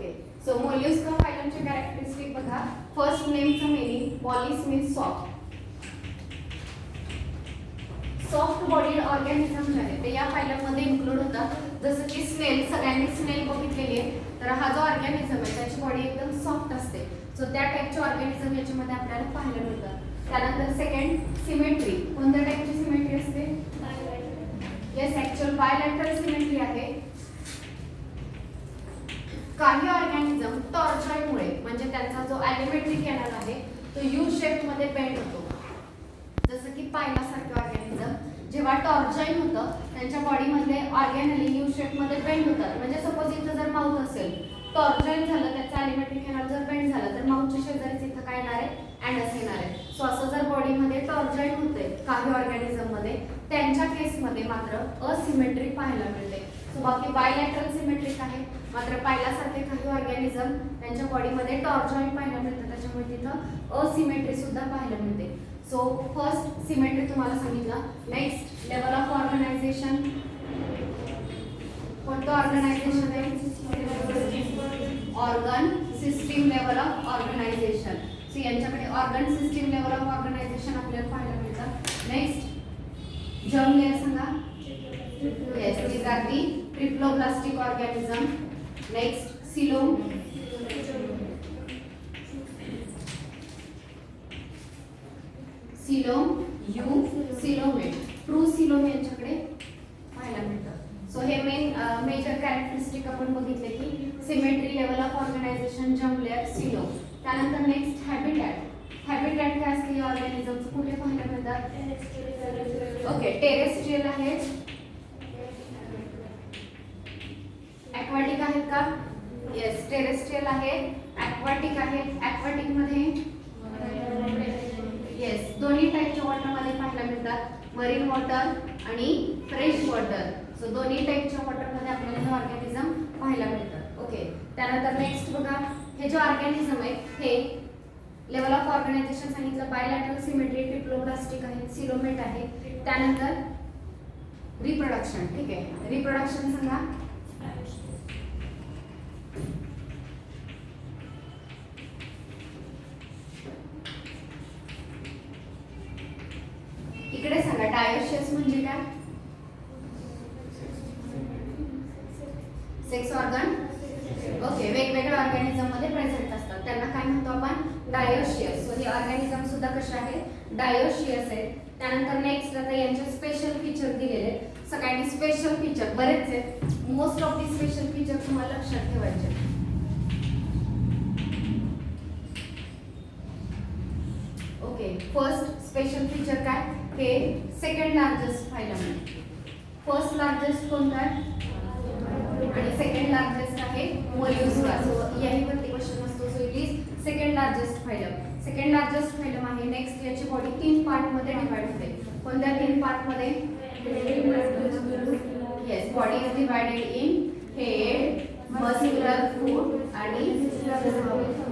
Okay so Mollusca फायलमचे characteristic बघा. First नेमचं मिनिंग पॉलिस means soft. Soft bodied organism जे आहे ते या फायलममध्ये इन्क्लूड होतात. जसं की स्नेल, सगळ्यांनी स्नेल बघितलेली आहे. तर हा जो ऑर्गॅनिझम आहे त्याची बॉडी एकदम सॉफ्ट असते. सो त्या टाईपचे ऑर्गॅनिझम याच्यामध्ये आपल्याला पाहायला मिळतात. त्यानंतर सेकंड सिमेट्री. कोणत्या टाईपची सिमेट्री असते? येस, ऍक्च्युअल बायलॅटरल सिमेट्री आहे. काही ऑर्गॅनिझम टॉर्जॉइडमुळे म्हणजे त्यांचा जो ॲलिमेंट्री कॅनल आहे तो यू शेप मध्ये बेंड होतो. जसं की पायलासारखे ऑर्गॅनिझम जेव्हा टॉर्जॉइन होतं त्यांच्या बॉडीमधले ऑर्गॅनली यू शेप मध्ये बेंड होतात. म्हणजे सपोज इथं जर माउथ असेल, टॉर्जॉइन झालं, त्याचा ॲलिमेंट्री कॅनल जर बेंड झालं तर माउथच्या शेजारीच इथं काय येणार आहे? अँडस येणार आहे. सो असं जर बॉडीमध्ये टॉर्जॉइन होते काही ऑर्गॅनिझम मध्ये, त्यांच्या केसमध्ये मात्र असिमेट्री पाहायला मिळते. सो बाकी बायलॅटरल सिमेट्रिक आहे. मात्र पायलासारखे काही ऑर्गॅनिझम त्यांच्या बॉडीमध्ये टॉर्जॉइन पाहायला मिळतं, त्याच्यामुळे तिथं असिमेट्री सुद्धा पाहायला मिळते. सो फर्स्ट सिमेट्री तुम्हाला सांगितलं. Next level of organization. कोणतं ऑर्गनायझेशन आहे? Organ system level of organization. So यांच्याकडे organ system level of organization आपल्याला पाहायला मिळतं. नेक्स्ट जर्म लेयर सांगा. Yes, these are the triploblastic organism. Next coelom. coelom, you, coelomate. True coelom यांच्याकडे पाहायला मिळतं. सो हे मेजर कॅरेक्टरिस्टिक आपण बघितले की symmetry, level of organization, germ layer, coelom. त्यानंतर नेक्स्ट हॅबिटॅट. हॅबिटॅट काय असते या ऑर्गॅनिझमचं? कुठे पाहायला मिळतात? ओके, टेरेस्ट्रियल आहे. ॲक्वाटिक आहेत का? येस, टेरेस्ट्रियल आहे, ॲक्वाटिक आहे. ॲक्वाटिक मध्ये येस दोन्ही टाईपच्या वॉटरमध्ये पाहायला मिळतात. मरीन वॉटर आणि फ्रेश वॉटर. सो दोन्ही टाईपच्या वॉटरमध्ये आपल्याला हे ऑर्गॅनिझम पाहायला मिळतात. ओके, त्यानंतर नेक्स्ट बघा. हे जे ऑर्गॅनिझम आहे हे लेवल ऑफ ऑर्गनायझेशन सांगितलं. बायलॅटरल सिमेट्री, ट्रिप्लोब्लास्टिक आहे, सिलोमेट आहे. त्यानंतर रिप्रोडक्शन. ठीक आहे, रिप्रोडक्शन सांगा. इकडे सांगा, डायोशियस म्हणजे काय? Sex organ. ओके, वेगवेगळ्या ऑर्गॅनिझम मध्ये प्रेझेंट असतात, त्यांना काय म्हणतो आपण? डायोशियस. सो हे ऑर्गॅनिझम सुद्धा कसे आहे? डायोशियस आहे. त्यानंतर नेक्स्ट आता यांचे स्पेशल फीचर दिलेले. सगळ्यांनी स्पेशल फीचर बरेच आहेत. Most of the special feature तुम्हाला लक्षात ठेवायचे. ओके, फर्स्ट स्पेशल फीचर काय? हे सेकंड लार्जेस्ट फायलम आहे. फर्स्ट लार्जेस्ट कोणता आहे आणि सेकंड लार्जेस्ट आहे मोल्युस्का. सो याही वरती क्वेश्चन असतो. So it is second largest phylum. Second largest phylum आहे. नेक्स्ट याची बॉडी 3 पार्ट मध्ये डिवाइड होते. कोणत्या 3 पार्ट मध्ये? Yes, body is divided in head, muscular foot आणि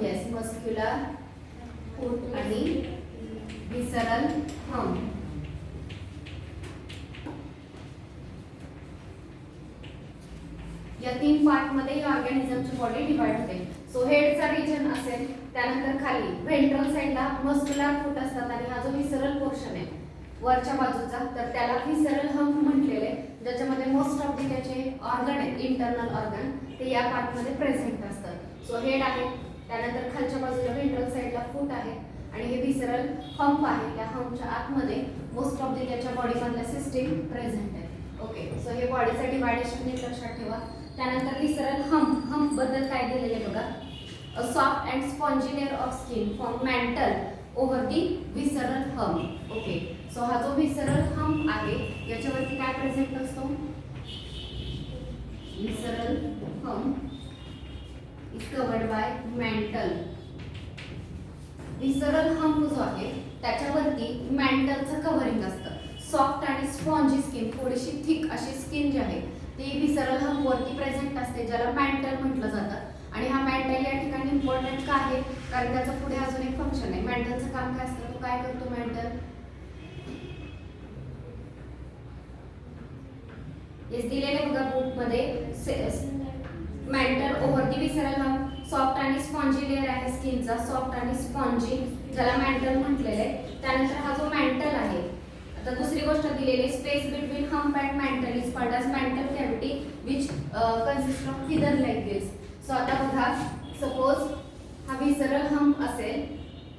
येस मस्क्युलर फूट आणि विसरल हम्प. या 3 पार्ट मध्ये ऑर्गॅनिझमची बॉडी डिवाइड होते. सो हेडचा रिजन असेल, त्यानंतर खाली व्हेंट्रल साइडला मस्क्युलर फूट असतात आणि हा जो विसरल पोर्शन आहे वरच्या बाजूचा तर त्याला विसरल हम्प म्हटलेले, ज्याच्यामध्ये मोस्ट ऑफ दी त्याचे ऑर्गन आहेत, इंटरनल ऑर्गन, ते या पार्ट मध्ये प्रेझेंट असतात. सो हेड आहे, त्यानंतर खालच्या बाजूला व्हेंट्रल साइडला फूट आहे आणि हे विसरल हम्प आहे. त्या हम्पच्या आतमध्ये मोस्ट ऑफ दी त्याच्या बॉडी मधल्या सिस्टीम प्रेझेंट आहे. ओके, सो हे बॉडीचं डिवायडेशन नीट लक्षात ठेवा. त्यानंतर विसरल हम्प. हम्प बद्दल काय दिलेले बघा. A soft and spongy layer of skin from mantle over दी विसरल हम्प. ओके, सो हा जो विसरल हम्प आहे याच्यावरती काय प्रेझेंट असतो? विसरल hump is covered by mantle. विसरल हम्प जो आहे त्याच्यावरती मॅन्टलचं कव्हरिंग असतं. सॉफ्ट आणि स्पॉन्जी स्किन, थोडीशी थिक अशी स्किन जी आहे ती विसरल हम्प वरती प्रेझेंट असते, ज्याला मॅन्टल म्हटलं जातं. आणि हा मॅन्टल या ठिकाणी इम्पॉर्टंट का आहे? कारण त्याचं पुढे अजून एक फंक्शन आहे. मॅन्टलचं काम काय असतं? तो काय करतो मॅन्टल? येस, दिलेले बघा बुक मध्ये मेंटल ओव्हर दी विसरल हंप, सॉफ्ट आणि स्पॉन्जी लेअर आहे स्किनचा, सॉफ्ट आणि स्पॉन्जी, ज्याला मेंटल म्हटलेलं आहे. त्यानंतर हा जो मेंटल आहे, आता दुसरी गोष्ट दिलेली space between hump and mantle is called as mantle cavity which consist of feather like gills. So आता बघा, सपोज हा विसरल हंप असेल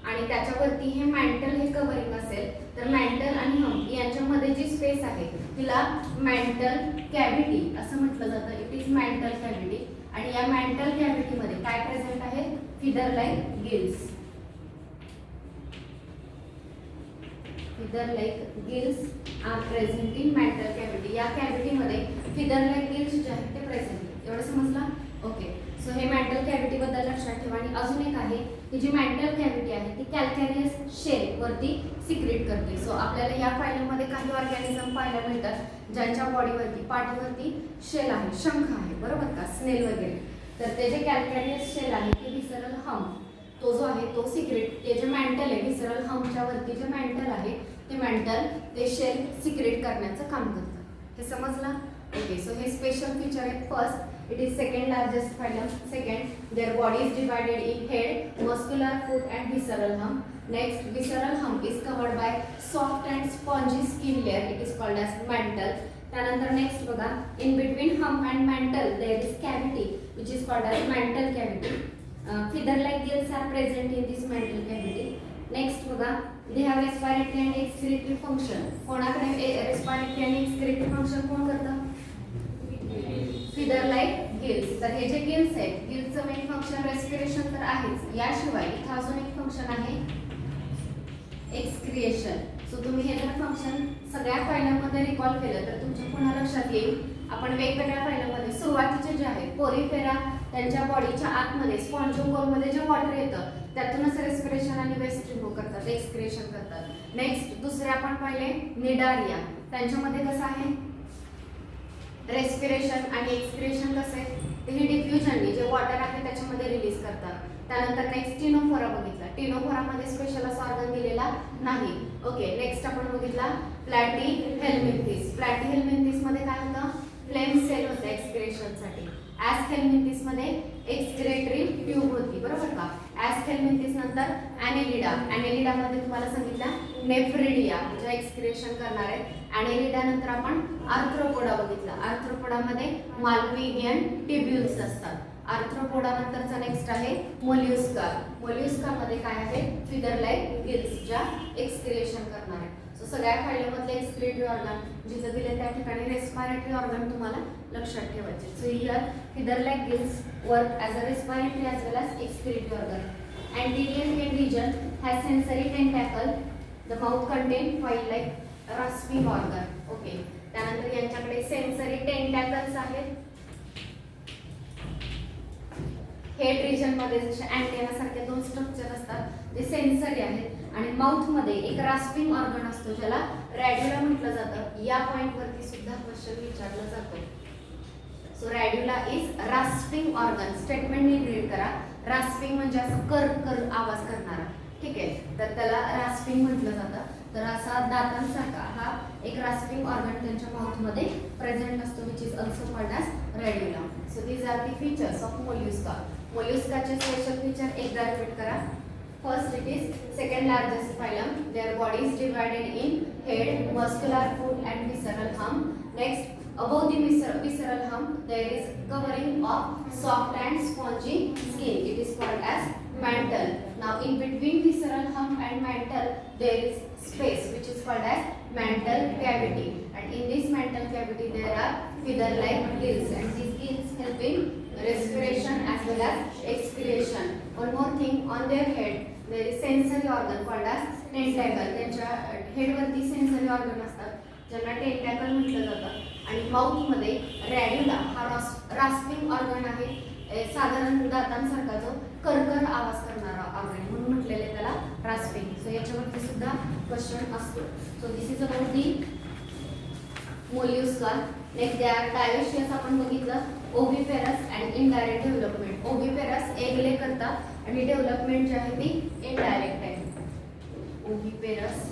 आणि त्याच्यावरती हे मेंटल हे कव्हरिंग असेल, तर मेंटल आणि हंप यांच्यामध्ये जी स्पेस आहे तिला मेंटल कॅव्हिटी असं म्हटलं जातं. It is mantle cavity. आणि या मेंटल कॅव्हिटीमध्ये काय प्रेझेंट आहे? Feather like gills. Feather like gills are present in mantle cavity. या कॅव्हिटीमध्ये फिदर लाईक गिल्स जे आहेत ते प्रेझेंट. एवढं समजलं? ओके. सो हे मेंटल कॅव्हिटी बद्दल लक्षात ठेवा. आणि अजून एक आहे की जी मेंटल कॅव्हिटी आहे ती कॅल्कॅरियस शेल वरती सिक्रेट करते. सो आपल्याला या फायलमध्ये काही ऑर्गॅनिझम पाहायला मिळतात ज्यांच्या बॉडीवरती पाठीवरती शेल आहे, शंख आहे, बरोबर का, स्नेल वगैरे. तर ते जे कॅल्कॅरियस शेल आहे ते विसरल हंप, तो जो आहे तो सिक्रेट, ते जे मेंटल आहे विसरल हंपच्या वरती जे मेंटल आहे ते मेंटल ते शेल सिक्रेट करण्याचं काम करतं. हे समजलं? ओके. सो हे स्पेशल फीचर आहे. First, it is second largest phylum. Second, their body is divided in head, muscular, foot and visceral hump. Next, visceral hump is covered by soft and spongy skin layer. It is called as mantle. त्यानंतर next बघा, in between hump and mantle there is cavity which is called as mantle cavity. Feather-like gills are present in this mantle cavity. Next बघा, they have respiratory and excretory function. कोणाकडे respiratory and excretory function कोण करतं? Feather like gills. तर हे जे gills आहेत, गिल्सचं main function respiration तर आहेच, याशिवाय इथं अजून एक फंक्शन आहे एक्सक्रिएशन. सो तुम्ही हे जर फंक्शन सगळ्या फायलमध्ये रिकॉल केलं तर तुमच्या पुन्हा लक्षात येईल. आपण वेगवेगळ्या फायलमध्ये सुरुवातीचे जे आहेत पोरीफेरा त्यांच्या बॉडीच्या आतमध्ये स्पॉन्जिओकोलमध्ये जे वॉटर येतं त्यातूनच रेस्पिरेशन आणि वेस्ट रिमूव्ह करतात, एक्सक्रिएशन करतात. नेक्स्ट दुसरे आपण पाहिले निडारिया, त्यांच्यामध्ये कसं आहे रेस्पिरेशन आणि एक्सक्रिएशन कसं आहे ते हे डिफ्युजननी जे वॉटर आहे त्याच्यामध्ये रिलीज करतात. त्यानंतर नेक्स्ट टिनोफोरा बघितला. टिनोफोरामध्ये स्पेशल असा ऑर्गन दिलेला नाही. ओके. नेक्स्ट आपण बघितला प्लॅटी हेल्मिंथिस. प्लॅटी हेल्मिंथिस मध्ये काय होतं? फ्लेम सेल होतं एक्सक्रिएशनसाठी. ॲस हेल्मिंथिस मध्ये एक्सक्रेटरी ट्यूब होती, बरोबर का. ॲस हेल्मिंथिस नंतर ॲनेलिडा. ॲनेलिडामध्ये तुम्हाला सांगितलं नेफ्रिडिया म्हणजे एक्सक्रिएशन करणार आहे. ॲनेलिडा नंतर आपण आर्थ्रोपोडा बघितला. आर्थ्रोपोडामध्ये माल्पिगियन टिब्युल्स असतात. आर्थ्रोपोडा नंतरचा नेक्स्ट आहे मोल्युस्का. मोल्युस्कामध्ये काय आहे? फिदर लाईक गिल्स ज्या एक्सक्रिएशन करणार आहे. सो सगळ्या फायलमधले एक्सक्रिएटरी ऑर्गन जिथं दिले त्या ठिकाणी रेस्पिरेटरी ऑर्गन तुम्हाला लक्षात ठेवायचे. So here feather like gills work as a respiratory as well as excretory organ. Anterior head region has sensory tentacle. The mouth contain file-like rasping organ. Okay. त्यानंतर यांच्याकडे sensory tentacles आहेत. Head region मध्ये जसे antenna सारखे दोन structure असतात ते sensory आहेत. आणि माउथ मध्ये एक रास्पिंग ऑर्गन असतो ज्याला रॅड्युला म्हटलं जातं. या पॉइंट वरती सुद्धा क्वेश्चन विचारला जातो. So radula is rasping organ. स्टेटमेंटने रीड करा. रास्पिंग म्हणजे असं कर कर आवाज करणारा, ठीक आहे, तर त्याला रास्पिंग म्हटलं जातं. तर असा दातांसारखा हा एक रास्पिंग ऑर्गन त्यांच्या माउथ मध्ये प्रेझेंट असतो which is also called as radula. So these are the features of Mollusca. मोल्युस्काचे स्पेशल फीचर एकदा रिपीट करा. First, it is second largest phylum. Their body is divided in head, muscular, foot and visceral hump. Next, above the visceral hump there is covering of soft and spongy skin. It is called as mantle. Now in between visceral hump and mantle there is space which is called as mantle cavity, and in this mantle cavity there are feather like gills, and these gills help in respiration as well as excretion. One more thing, on their head there is sensory organ called as tentacle. त्यांच्या head वरती sensory organ असतात ज्यांना टेंटॅकल म्हटलं जातं. आणि mouth मध्ये रॅड्युला हा rasping organ आहे. साधारण दातांसारखा जो करकर आवाज करणारा ऑर्गन म्हणून म्हटलेले त्याला रास्पिंग. सो याच्यावरती सुद्धा क्वेश्चन असतो. So this is about the Mollusca. Next they are dioecious आपण बघितलं. Oviparous and indirect development. Oviparous egg lay करतात आणि डेव्हलपमेंट जी आहे ती इनडायरेक्ट आहे. ओव्हिपेरस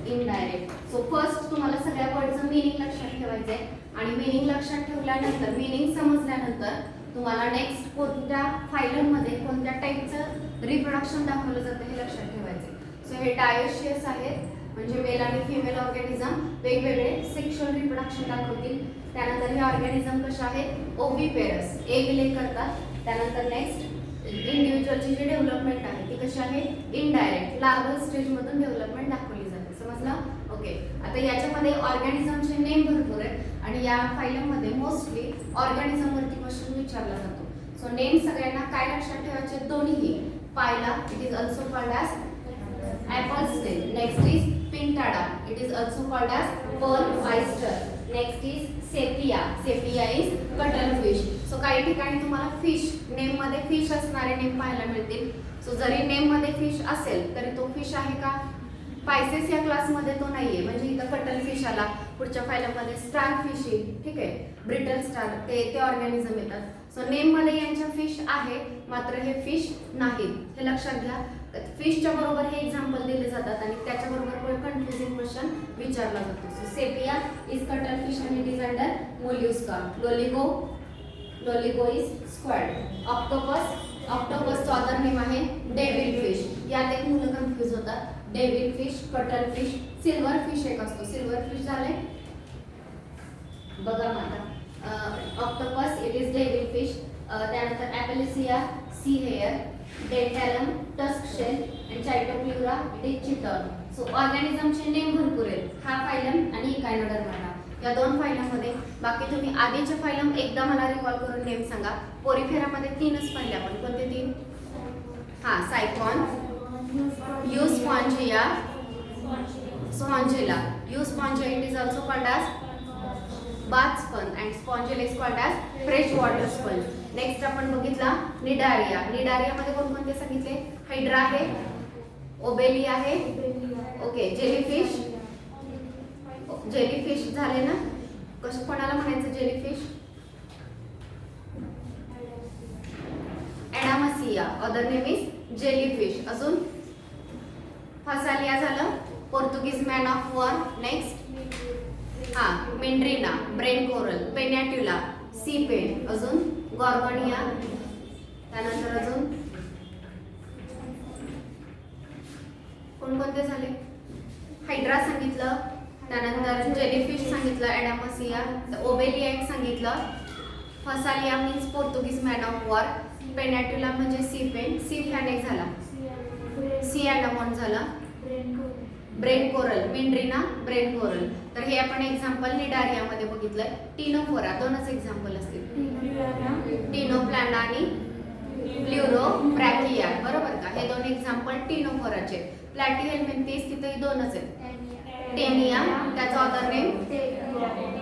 इनडायरेक्ट. सो फर्स्ट तुम्हाला सगळ्या वर्डचं मिनिंग लक्षात ठेवायचं आहे. आणि मिनिंग लक्षात ठेवल्यानंतर, मिनिंग समजल्यानंतर तुम्हाला नेक्स्ट कोणत्या फायलम मध्ये कोणत्या टाईपचं रिप्रोडक्शन दाखवलं जातं हे लक्षात ठेवायचं. सो हे डायोशियस आहेत, म्हणजे मेल आणि फिमेल ऑर्गॅनिझम वेगवेगळे सेक्शुअल रिप्रोडक्शन दाखवतील. त्यानंतर हे ऑर्गॅनिझम कसे आहेत, ओव्हिपेरस, एग ले करतात. त्यानंतर नेक्स्ट इंडिव्हिज्युअलची जी डेव्हलपमेंट आहे ती कशी आहे, इनडायरेक्ट लार्वल स्टेज मधून डेव्हलपमेंट दाखवली जाते. समजलं? ओके. आता याच्यामध्ये ऑर्गॅनिझमचे नेम भरपूर आहेत आणि या फायलम मध्ये मोस्टली ऑर्गॅनिझम वरती क्वेश्चन विचारला जातो. सो नेम सगळ्यांना काय लक्षात ठेवायचे, दोन्ही. Pila, it is also called as apple snail. Next is Pintada. It is also called as pearl oyster. Next is Sepia. Sepia is cuttlefish. So काही ठिकाणी तुम्हाला फिश नेम मध्ये फिश असणारे नेम पाहायला मिळतील. सो जरी नेम मध्ये fish असेल तरी तो फिश आहे का, पायसेस या क्लास मध्ये तो नाहीये. म्हणजे इथं कटल फिश आला, पुढच्या फायलमध्ये स्टार फिश येईल, ठीक आहे, ब्रिटल स्टार, ते ऑर्गॅनिझम येतात. सो नेम मध्ये यांच्या फिश आहे, मात्र हे फिश नाहीत, हे लक्षात घ्या. फिशच्या बरोबर हे एक्झाम्पल दिले जातात आणि त्याच्याबरोबर कन्फ्युजिंग क्वेश्चन विचारला जातो. So Sepia is cuttlefish आणि it is under Mollusca. Loligo is squid. ऑक्टोपसचं अदर नेम आहे डेव्हिल फिश. यात एक मुलं कन्फ्युज होतात, devil fish, cuttlefish, silverfish एक असतो. सिल्वर फिश झाले बघा माझा. Octopus it is devil fish. त्यानंतर Aplysia sea hare, Dentalium tusk shell आणि Chaetopleura it is chiton. So ऑर्गॅनिझमचे नेम भरपूर आहेत. हा फायलम आणि इकायनोडर्माटा या दोन फायलममध्ये. बाकी तुम्ही आधीचे फायलम एकदा मला रिकॉल करून नेम सांगा. पोरिफेरामध्ये 3च पाहिले आपण. कोणते 3? हां, Sycon, Euspongia, Spongilla. Euspongia it is also called as bath sponge and spongilla is called as fresh water sponge. Next आपण बघितला निडारिया. निडारियामध्ये कोणकोणते सांगितले, हायड्रा आहे, ओबेली आहे, ओके, जेलीफिश. जेलीफिश झाले ना, कसं कोणाला म्हणायचं jellyfish, Adamsia, other name is jellyfish. अजून फसालिया झालं, Portuguese man of war. Next Meandrina, brain coral, Pennatula, sea pen. अजून गॉर्गोनिया. त्यानंतर अजून कोणकोणते झाले, हायड्रा सांगितलं, त्यानंतर जेलीफिश सांगितलं, एडामसिया, ओबेलिया एक सांगितलं, Physalia means Portuguese man of war, Pennatula म्हणजे सी पेन, सी फॅन एक झाला, सी अँडामॉन झाला, ब्रेन कोरल, मेंड्रिना, ब्रेन कोरल. तर हे आपण एक्झाम्पल निडारियामध्ये बघितलंय. टिनोफोरा 2च एक्झाम्पल असतील, टिनोप्लाना आणि प्ल्युरोब्रॅकिया, बरोबर का. हे 2 एक्झाम्पल टिनोफोराचे. प्लॅटिहेल्मिंथिस तिथेही 2च आहेत. टेनिया, त्याचा अदर नेम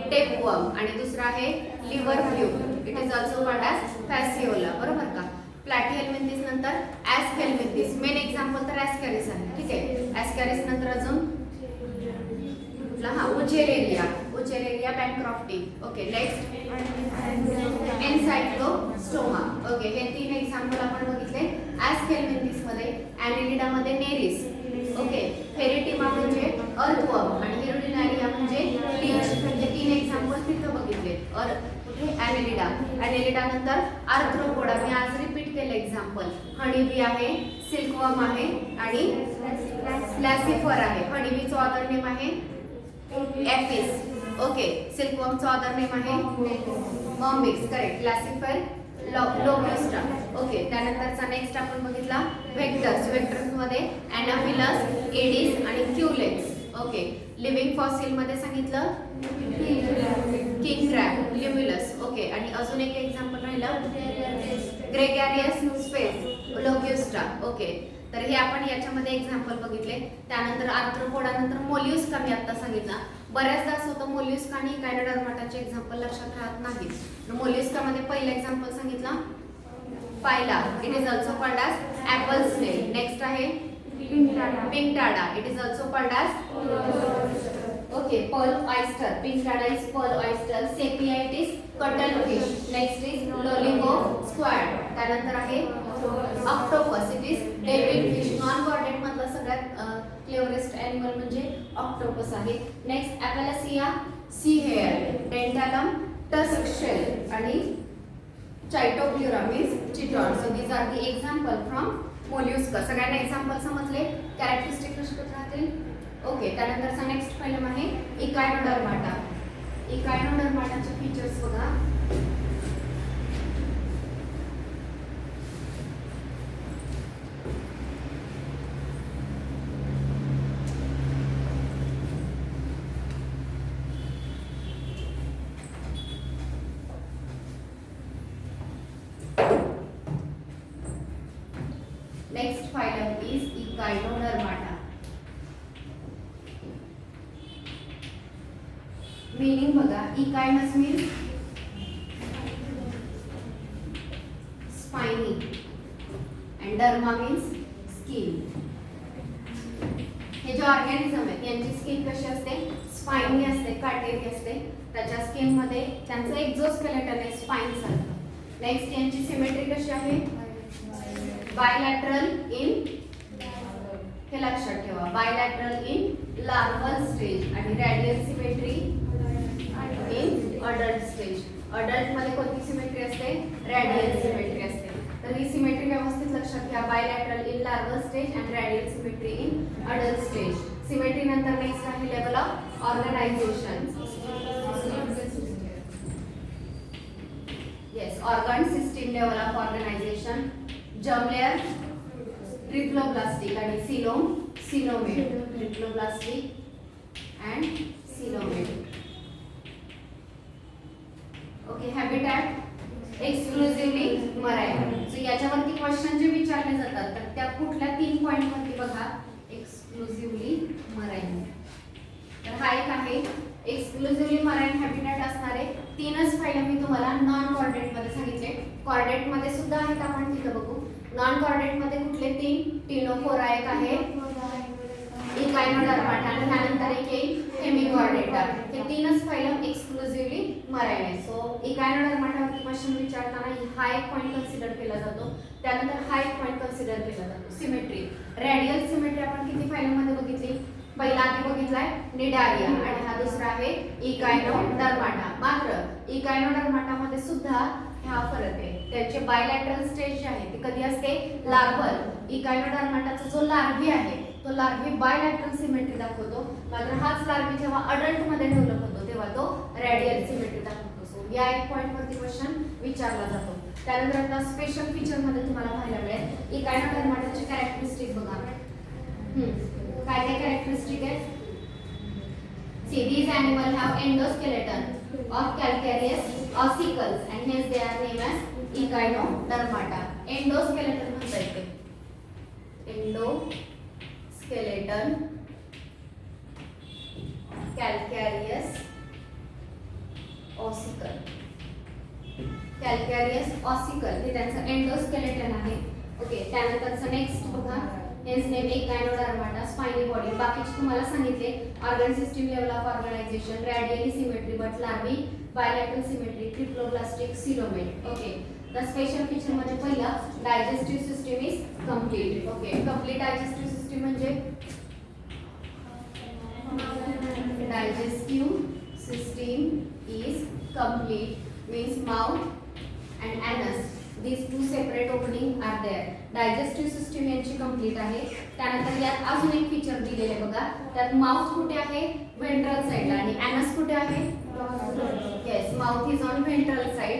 टेपवर्म आणि दुसरा आहे liver fluke, it is also called as Fasciola, बरोबर का. प्लॅटिहेल्मिंथिस नंतर ॲस्केल्मिंथिस. मेन एक्झाम्पल तर ॲस्कॅरिस आहे, ठीक आहे. ॲस्कॅरिस नंतर अजून Wuchereria bancrofti. Okay, next Ancylostoma. Okay, हे 3 एक्झाम्पल आपण बघितले. ॲस्केल्मिंथिस मध्ये, ॲनिलिडा मध्ये नेरिस, ओके, फेरिटिमा म्हणजे अर्थवर्म आणि हिरोडिनारिया म्हणजे लीच. म्हणजे 3 एक्झाम्पल तिथं बघितले. ॲनिलिडा नंतर आर्थ्रोपोडा, मी आज रिपीट केलं एक्झाम्पल. हनीबी आहे, सिल्कवर्म आहे आणि लॅसिफर आहे. हनीबीचं ऑदर नेम आहे एपिस, ओके, सिल्कवर्मचं ऑदर नेम आहे मॉम्बिक्स, करेक्ट. लॅसिफर लोब्युस्टा, ओके. त्यानंतरचा नेक्स्ट आपण बघितला व्हेक्टर्स. व्हेक्टर्समध्ये ॲनाफिलस, एडिस आणि क्युलेक्स, ओके. लिव्हिंग फॉसिल मध्ये सांगितलं किंग क्रॅब, लिम्युलस, ओके. आणि अजून एक एक्झाम्पल राहिलं ग्रेगॅरियस स्पेस, लोब्युस्टा, ओके. तर हे आपण याच्यामध्ये एक्झाम्पल बघितले. त्यानंतर आर्थ्रोपोडा नंतर मोल्युस्का मी आता सांगितला. बऱ्याचदा असं होतं मोल्युस्का आणि इकायनोडर्माटाचे एक्झाम्पल लक्षात राहत नाहीत. मोल्युस्कामध्ये पहिलं एक्झाम्पल सांगितलं Pila, it is also called as apple snail. Next आहे Pinctada, it is also called as okay pearl oyster. Pinctada is pearl oyster. Sepia it is cuttlefish. Next is Loligo squid. त्यानंतर आहे octopus, it is devil fish. Non chordate मधला सगळ्यात cleverest animal म्हणजे octopus आहे. Next Aplysia sea hare, Dentalium tusk shell आणि Chaetopleura means chiton. So these are the example from Mollusca. सगळ्यांना example समजले? Characteristic कसे राहतील? ओके. त्यानंतरचा नेक्स्ट फायलम आहे इकायनोडर्माटा. इकायनोडर्माटाचे फीचर्स बघा. Next phylum is Echinodermata. Meaning बघा, echinus means spiny and derma means skin. हे जे ऑर्गॅनिझम आहेत यांची स्किन कशी असते? स्पाइनी असते, काटेरी असते. त्याच्या स्किन मध्ये त्यांचं एक्झोस्केलेटन आहे स्पाइन सारखं. नेक्स्ट यांची सिमेट्री कशी आहे? बायलॅटरल इन, हे लक्षात ठेवा, बायलॅटरल इन लार्वल स्टेज आणि radial symmetry in adult stage. Adult मध्ये कोणती सिमेट्री असते? रॅडियल सिमेट्री असते. तर ही सिमेट्री व्यवस्थित लक्षात घ्या. बायलॅटरल इन लार्वल स्टेज आणि radial symmetry in adult stage. Symmetry नंतर नेक्स्ट आहे level of organization. Yes, organ system level of organization. Germ layer triploblastic आणि coelomate. Triploblastic and coelomate. Okay. Habitat exclusively marine. So याच्यावरती question जे विचारले जातात तर त्या कुठल्या 3 पॉइंट वरती बघा. Exclusively marine. तर हा एक आहे एक्सक्लुझिव्हली मराइन हॅबिटॅट असणारे 3च फायलम मी तुम्हाला नॉन कॉर्डेट मध्ये सांगितले. कॉर्डेट मध्ये सुद्धा आहेत, आपण तिथं बघू. नॉन कॉर्डेट मध्ये कुठले 3? टिनोफोरा एक आहे, इकायनोडर्माटा आणि त्यानंतर एक येईल हेमिकॉर्डेटा. हे 3च फायलम एक्सक्लुझिव्हली मराइन आहे. सो इकायनोडर्माटावरती क्वेश्चन विचारताना हा एक पॉइंट कन्सिडर केला जातो. त्यानंतर हा एक पॉइंट कन्सिडर केला जातो. सिमेट्री, रॅडियल सिमेट्री आपण किती फायलम मध्ये बघितली? पहिला आधी बघितलाय निडारिया आणि हा दुसरा आहे इकायनोडर्माटा. मात्र इकायनोडर्माटा मध्ये सुद्धा हा फरक आहे. त्याचे बायलॅटरल स्टेज जे आहे ते कधी असते? लार्वल. इकायनोडर्माटाचा जो लार्व्ही आहे तो लार्व्ही बायलॅटरल सिमेट्री दाखवतो. मात्र हाच लार्व्ही जेव्हा अडल्ट मध्ये डेव्हलप होतो तेव्हा तो रॅडियल सिमेट्री दाखवतो. सो या एक पॉइंट वरती क्वेश्चन विचारला जातो. त्यानंतर आता स्पेशल फीचर मध्ये तुम्हाला पाहायला मिळेल इकायनोडर्माटाची कॅरेक्टरिस्टिक बघा. काय काय कॅरेक्टरिस्टिक आहे? See, these animals have endoskeleton of calcareous ossicles and hence they are named as echinodermata. Endoskeleton म्हणता येते. Endoskeleton calcareous ossicle. Calcareous ossicle हे त्यांचं एंडोस्केलेटन आहे. ओके. त्यानंतरचं नेक्स्ट बघा. Hence name Echinodermata, spiny body. बाकीचे तुम्हाला सांगितले organ system level of organization, radially symmetry but larvae, bilateral symmetry, triploblastic, coelomate. Okay. The special feature मध्ये पहिला digestive system is complete. Okay. Complete digestive system म्हणजे digestive system is complete means mouth and anus. These two separate opening are there. Digestive system यांची complete आहे. त्यानंतर यात अजून एक feature दिलेले बघा. त्यात माउथ कुठे आहे? व्हेंट्रल साइडला. आणि एनस कुठे आहे? Yes, mouth is on ventral side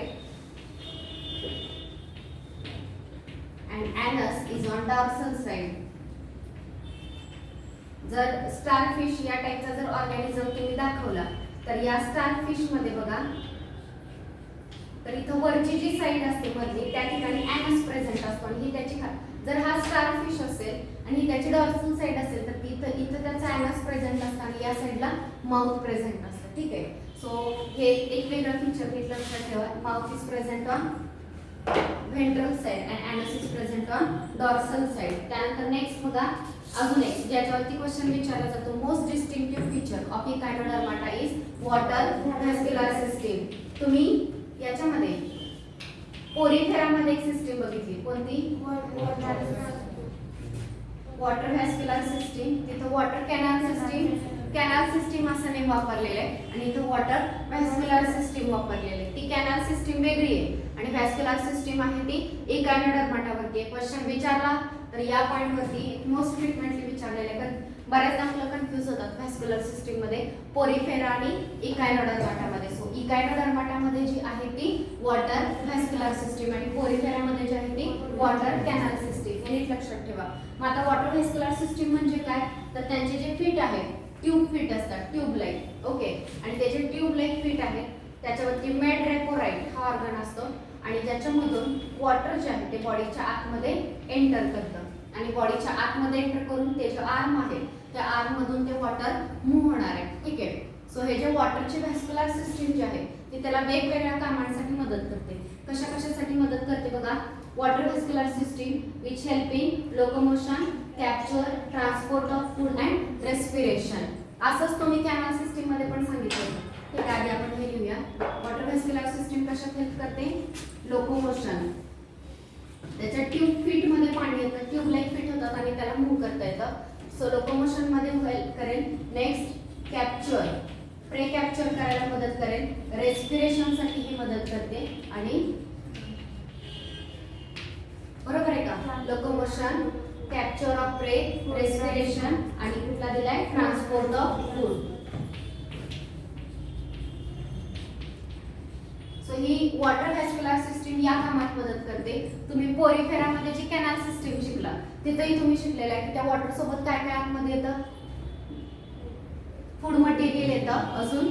and anus is on dorsal side. जर स्टारफिश या टाइपचा जर ऑर्गॅनिझम तुम्ही दाखवला तर या स्टारफिश मध्ये बघा तर इथं वरची जी साइड असते मधली त्या ठिकाणी एनस प्रेझेंट असतो आणि ही त्याची जर हा स्टारफिश असेल आणि ही त्याची डॉर्सल साइड असेल तर इथं त्याचा एनस प्रेझेंट असतं आणि या साइडला माउथ प्रेझेंट असतं. ठीक आहे. सो हे एक वेगळं फीचर लक्षात ठेवा. Mouth is present on ventral side and anus is present on dorsal side. त्यानंतर नेक्स्ट बघा अजून एक ज्याच्यावरती क्वेश्चन विचारला जातो. Most distinctive feature of Echinodermata is water vascular system. तुम्ही याच्यामध्ये पोरिफेरामध्ये एक सिस्टीम बघितली. कोणती? Water vascular system. तिथं water canal system canal system असं नेम वापरलेलं आहे आणि इथं वॉटर व्हॅस्क्युलर सिस्टीम वापरलेली आहे. ती कॅनल सिस्टीम वेगळी आहे आणि व्हॅस्क्युलर सिस्टीम आहे ती इकायनोडर्माटावरती आहे. क्वेश्चन विचारला तर या पॉइंट वरती मोस्ट फ्रिक्वेंटली विचारलेले आहे, कारण बऱ्याचदा मुलं कन्फ्यूज होतात व्हॅस्क्युलर सिस्टीम मध्ये पोरिफेरा आणि इकायनोडर्माटामध्ये. सो इकायनोडर्माटामध्ये जी आहे ती वॉटर व्हॅस्क्युलर सिस्टीम आणि पोरिफेरामध्ये जी आहे ती वॉटर कॅनल सिस्टीम. हे नीट लक्षात ठेवा. मग आता वॉटर व्हॅस्क्युलर सिस्टीम म्हणजे काय, तर त्यांचे जे फीट आहेत ट्यूब फीट असतात, ट्यूब लाईक. ओके, आणि त्याचे ट्यूब लाईक फीट आहेत त्याच्यावरती मेडरेपोराइट हा ऑर्गन असतो आणि ज्याच्यामधून वॉटर जे आहे ते बॉडीच्या आतमध्ये एंटर करतं आणि बॉडीच्या आतमध्ये एंटर करून ते जे आर्म आहे त्या आर्म मधून ते वॉटर मूव्ह होणार आहे. ठीक आहे. सो हे जे वॉटरची व्हॅस्क्युलर सिस्टीम जी आहे ती त्याला वेगवेगळ्या कामांसाठी मदत करते. कशासाठी मदत करते बघा. Water vascular system which help in locomotion, capture, transport of food and respiration. असंच तुम्ही कॅनल सिस्टीम मध्ये पण सांगितलं. ठीक आहे, आधी आपण हे लिहूया. वॉटर व्हॅस्क्युलर सिस्टीम कशात हेल्प करते, लोकोमोशन. त्याच्या ट्यूब फीट मध्ये पाणी येतं, ट्यूब लाईक फीट होतात आणि त्याला मूव्ह करता येतं. सो लोकोमोशन मध्ये हेल्प करेल. नेक्स्ट कॅप्चर, प्रे कॅप्चर करायला मदत करेल. रेस्पिरेशन साठी ही मदत करते आणि बरोबर आहे का. लोकोमोशन, कॅप्चर ऑफ प्रे, रेस्पिरेशन आणि कुठला दिलाय transport of food. So he water vascular system या कामात मदत करते. तुम्ही पोरिफेरामध्ये जी कॅनल सिस्टीम शिकला तिथेही तुम्ही शिकलेला आहे की त्या वॉटर सोबत काय काय आतमध्ये येतं, फूड मटेरियल येतं, अजून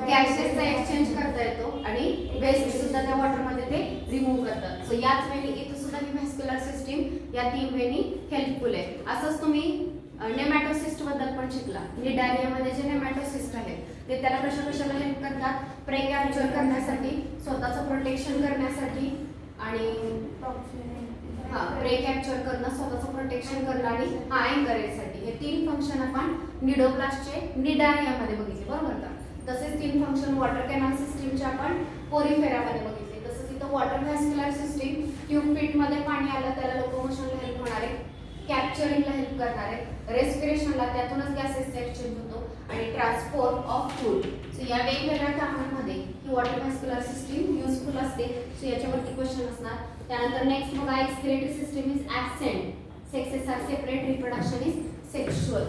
गॅसेसचा एक्सचेंज करता येतो आणि वेस्ट सुद्धा त्या वॉटर मध्ये ते रिमूव्ह करतात. सो याच वेळी इथं सुद्धा ही व्हॅस्क्युलर सिस्टीम या 3 वेळी हेल्पफुल आहे. असंच तुम्ही नेमॅटोसिस्ट बद्दल पण शिकला. निडारियामध्ये जे नेमॅटोसिस्ट आहेत ते त्याला कशाला हेल्प करतात, प्रे कॅप्चर करण्यासाठी, स्वतःचं प्रोटेक्शन करण्यासाठी आणि प्रे कॅप्चर करणं, स्वतःचं प्रोटेक्शन करणं आणि अँकरेजसाठी. हे 3 फंक्शन आपण निडोप्लास्टचे निडारियामध्ये बघितले, बरोबर का. तसेच 3 फंक्शन वॉटर कॅनल सिस्टीमचे आपण पोरिफेरामध्ये बघितले. तसंच इथं water vascular system tube feet मध्ये पाणी आलं त्याला लोकोमोशनला हेल्प होणार आहे, कॅप्चरिंगला हेल्प करणार आहे, रेस्पिरेशनला त्यातूनच गॅसेसचा एक्सचेंज होतो आणि ट्रान्सपोर्ट ऑफ फूड. सो या वेगवेगळ्या कामांमध्ये ही वॉटर व्हॅस्क्युलर सिस्टीम युजफुल असते. सो याच्यावरती क्वेश्चन असणार. त्यानंतर नेक्स्ट बघा, excretory system is absent, sexes are separate, reproduction is sexual.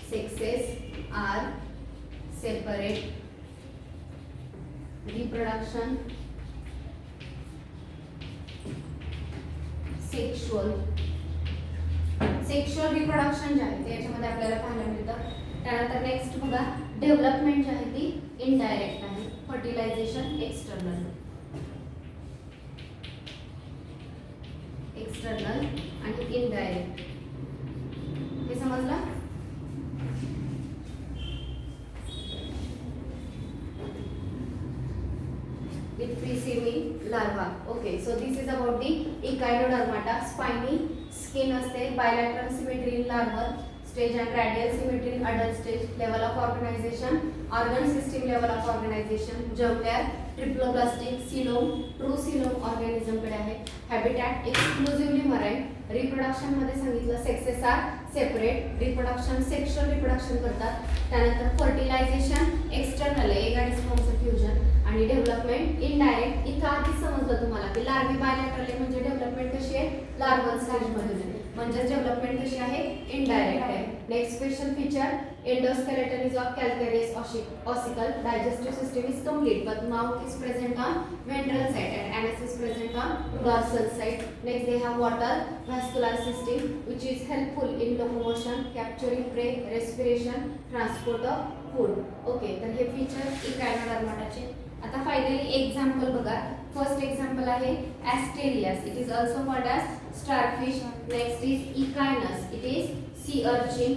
Sexes are separate, reproduction sexual. Sexual reproduction जे आहे ते याच्यामध्ये आपल्याला पाहायला मिळतं. त्यानंतर नेक्स्ट बघा, डेव्हलपमेंट जी आहे ती इनडायरेक्ट आहे, फर्टिलायझेशन एक्सटर्नल आणि इनडायरेक्ट. हे समजलं. With free swimming larva. Okay, so this is about the Echinodermata. Spiny skin असते, bilateral symmetry in larval stage and radial symmetry in adult stage. Level of organization, organ system level of organization, germ layer, triploblastic, coelom, true coelom organism कडे आहे. Habitat exclusively marine. Reproduction मध्ये सांगितलं sexes are separate, reproduction sexual reproduction करतात. त्यानंतर fertilization external आहे, egg and spermचं fusion आणि development indirect. इथं आधी समजलं तुम्हाला की लार्वी बायलॅटरल आहे म्हणजे डेव्हलपमेंट कशी आहे, लार्वल स्टेज मध्ये, म्हणजे डेव्हलपमेंट कशी आहे, इनडायरेक्ट आहे. Next special feature, endoskeleton is of calcareous ossicle, digestive system is complete but mouth is present on ventral side and anus is present on dorsal side. Next they have water vascular system which is helpful in locomotion, capturing prey, respiration, transport of food. Okay, तर हे feature इकायनोडर्माटाचे. आता finally example बघा. First example आहे Asterias, it is also called as starfish. Next is Echinus, it is sea urchin.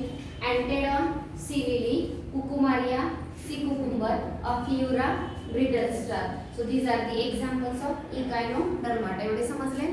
Antedon, sea lily. Cucumaria, sea cucumber. Ophiura, brittle star. So these are the examples of Echinodermata. एवढे समजले.